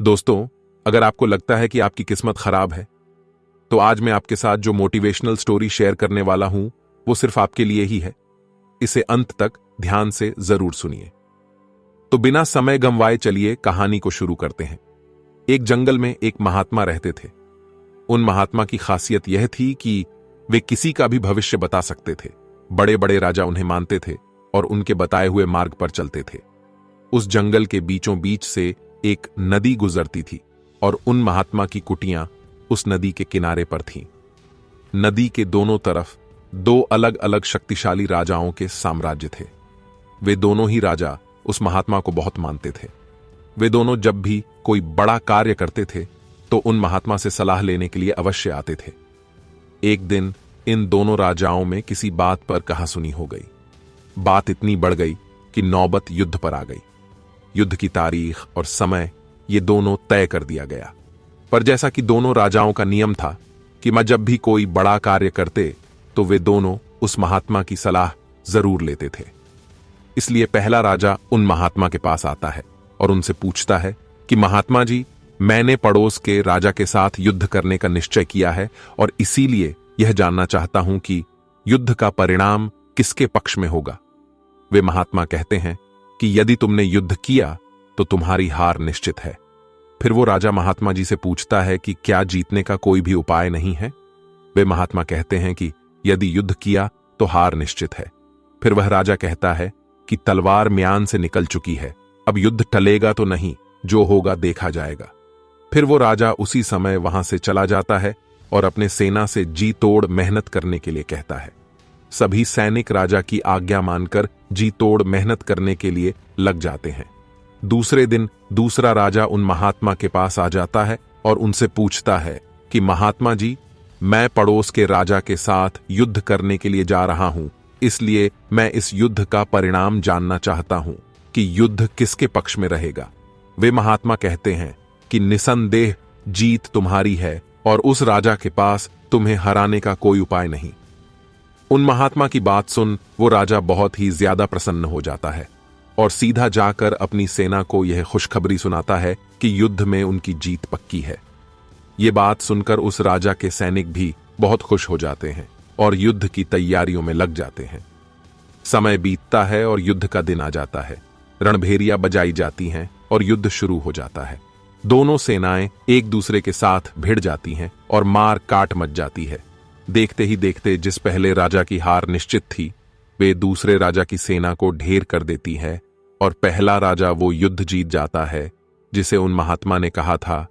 दोस्तों, अगर आपको लगता है कि आपकी किस्मत खराब है, तो आज मैं आपके साथ जो मोटिवेशनल स्टोरी शेयर करने वाला हूं, वो सिर्फ आपके लिए ही है। इसे अंत तक ध्यान से जरूर सुनिए। तो बिना समय गंवाए चलिए कहानी को शुरू करते हैं। एक जंगल में एक महात्मा रहते थे। उन महात्मा की खासियत यह थी कि वे किसी का भी भविष्य बता सकते थे। बड़े बड़े राजा उन्हें मानते थे और उनके बताए हुए मार्ग पर चलते थे। उस जंगल के बीचों बीच से एक नदी गुजरती थी और उन महात्मा की कुटियां उस नदी के किनारे पर थीं। नदी के दोनों तरफ दो अलग अलग शक्तिशाली राजाओं के साम्राज्य थे। वे दोनों ही राजा उस महात्मा को बहुत मानते थे। वे दोनों जब भी कोई बड़ा कार्य करते थे तो उन महात्मा से सलाह लेने के लिए अवश्य आते थे। एक दिन इन दोनों राजाओं में किसी बात पर कहासुनी हो गई। बात इतनी बढ़ गई कि नौबत युद्ध पर आ गई। युद्ध की तारीख और समय ये दोनों तय कर दिया गया। पर जैसा कि दोनों राजाओं का नियम था कि मैं जब भी कोई बड़ा कार्य करते तो वे दोनों उस महात्मा की सलाह जरूर लेते थे। इसलिए पहला राजा उन महात्मा के पास आता है और उनसे पूछता है कि महात्मा जी, मैंने पड़ोस के राजा के साथ युद्ध करने का निश्चय किया है और इसीलिए यह जानना चाहता हूं कि युद्ध का परिणाम किसके पक्ष में होगा। वे महात्मा कहते हैं कि यदि तुमने युद्ध किया तो तुम्हारी हार निश्चित है। फिर वो राजा महात्मा जी से पूछता है कि क्या जीतने का कोई भी उपाय नहीं है। वे महात्मा कहते हैं कि यदि युद्ध किया तो हार निश्चित है। फिर वह राजा कहता है कि तलवार म्यान से निकल चुकी है, अब युद्ध टलेगा तो नहीं, जो होगा देखा जाएगा। फिर वो राजा उसी समय वहां से चला जाता है और अपने सेना से जी तोड़ मेहनत करने के लिए कहता है। सभी सैनिक राजा की आज्ञा मानकर जी तोड़ मेहनत करने के लिए लग जाते हैं। दूसरे दिन दूसरा राजा उन महात्मा के पास आ जाता है और उनसे पूछता है कि महात्मा जी, मैं पड़ोस के राजा के साथ युद्ध करने के लिए जा रहा हूं, इसलिए मैं इस युद्ध का परिणाम जानना चाहता हूं कि युद्ध किसके पक्ष में रहेगा। वे महात्मा कहते हैं कि निसंदेह जीत तुम्हारी है और उस राजा के पास तुम्हें हराने का कोई उपाय नहीं। उन महात्मा की बात सुन वो राजा बहुत ही ज्यादा प्रसन्न हो जाता है और सीधा जाकर अपनी सेना को यह खुशखबरी सुनाता है कि युद्ध में उनकी जीत पक्की है। ये बात सुनकर उस राजा के सैनिक भी बहुत खुश हो जाते हैं और युद्ध की तैयारियों में लग जाते हैं। समय बीतता है और युद्ध का दिन आ जाता है। रणभेरियां बजाई जाती हैं और युद्ध शुरू हो जाता है। दोनों सेनाएं एक दूसरे के साथ भिड़ जाती हैं और मार काट मच जाती है। देखते ही देखते जिस पहले राजा की हार निश्चित थी, वे दूसरे राजा की सेना को ढेर कर देती है और पहला राजा वो युद्ध जीत जाता है जिसे उन महात्मा ने कहा था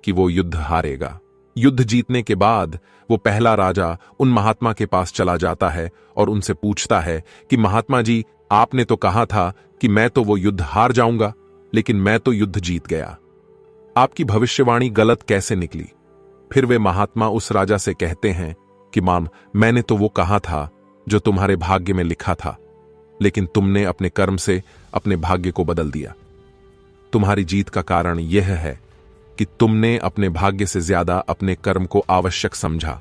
कि वो युद्ध हारेगा। युद्ध जीतने के बाद वो पहला राजा उन महात्मा के पास चला जाता है और उनसे पूछता है कि महात्मा जी, आपने तो कहा था कि मैं तो वो युद्ध हार जाऊंगा, लेकिन मैं तो युद्ध जीत गया। आपकी भविष्यवाणी गलत कैसे निकली? फिर वे महात्मा उस राजा से कहते हैं कि मैंने तो वो कहा था जो तुम्हारे भाग्य में लिखा था, लेकिन तुमने अपने कर्म से अपने भाग्य को बदल दिया। तुम्हारी जीत का कारण यह है कि तुमने अपने भाग्य से ज्यादा अपने कर्म को आवश्यक समझा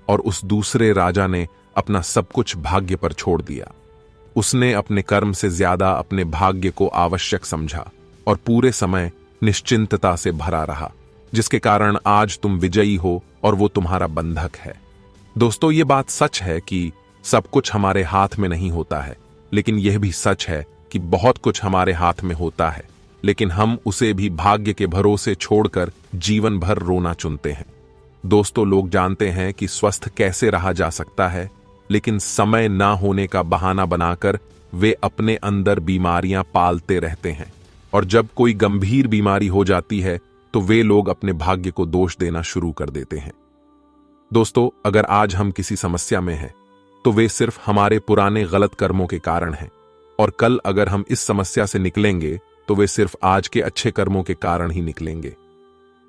और उस दूसरे राजा ने अपना सब कुछ भाग्य पर छोड़ दिया। उसने अपने कर्म से ज्यादा अपने भाग्य को आवश्यक समझा और पूरे समय निश्चिंतता से भरा रहा, जिसके कारण आज तुम विजयी हो और वो तुम्हारा बंधक है। दोस्तों, ये बात सच है कि सब कुछ हमारे हाथ में नहीं होता है, लेकिन यह भी सच है कि बहुत कुछ हमारे हाथ में होता है, लेकिन हम उसे भी भाग्य के भरोसे छोड़कर जीवन भर रोना चुनते हैं। दोस्तों, लोग जानते हैं कि स्वस्थ कैसे रहा जा सकता है, लेकिन समय ना होने का बहाना बनाकर वे अपने अंदर बीमारियां पालते रहते हैं और जब कोई गंभीर बीमारी हो जाती है तो वे लोग अपने भाग्य को दोष देना शुरू कर देते हैं। दोस्तों, अगर आज हम किसी समस्या में हैं तो वे सिर्फ हमारे पुराने गलत कर्मों के कारण हैं और कल अगर हम इस समस्या से निकलेंगे तो वे सिर्फ आज के अच्छे कर्मों के कारण ही निकलेंगे।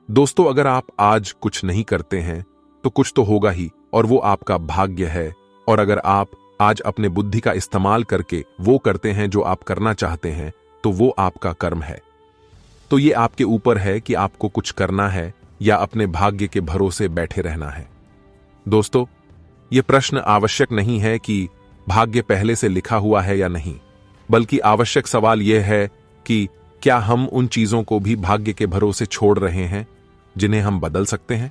दोस्तों, अगर आप आज कुछ नहीं करते हैं तो कुछ तो होगा ही और वो आपका भाग्य है, और अगर आप आज अपने बुद्धि का इस्तेमाल करके वो करते हैं जो आप करना चाहते हैं तो वो आपका कर्म है। तो ये आपके ऊपर है कि आपको कुछ करना है या अपने भाग्य के भरोसे बैठे रहना है। दोस्तों, ये प्रश्न आवश्यक नहीं है कि भाग्य पहले से लिखा हुआ है या नहीं, बल्कि आवश्यक सवाल यह है कि क्या हम उन चीजों को भी भाग्य के भरोसे छोड़ रहे हैं जिन्हें हम बदल सकते हैं?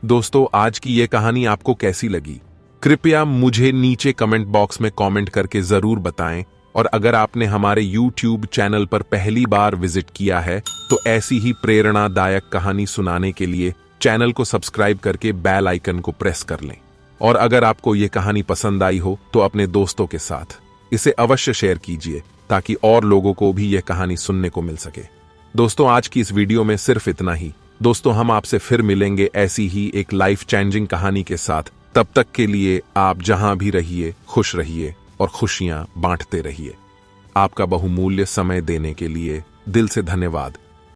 दोस्तों, आज की यह कहानी आपको कैसी लगी? कृपया मुझे नीचे कमेंट बॉक्स में कमेंट करके जरूर बताएं। और अगर आपने हमारे YouTube चैनल पर पहली बार विजिट किया है तो ऐसी ही प्रेरणादायक कहानी सुनाने के लिए चैनल को सब्सक्राइब करके बेल आइकन को प्रेस कर लें। और अगर आपको ये कहानी पसंद आई हो तो अपने दोस्तों के साथ इसे अवश्य शेयर कीजिए ताकि और लोगों को भी यह कहानी सुनने को मिल सके। दोस्तों, आज की इस वीडियो में सिर्फ इतना ही। दोस्तों, हम आपसे फिर मिलेंगे ऐसी ही एक लाइफ चेंजिंग कहानी के साथ। तब तक के लिए आप जहां भी रहिए, खुश रहिए और खुशियां बांटते रहिए। आपका बहुमूल्य समय देने के लिए दिल से धन्यवाद।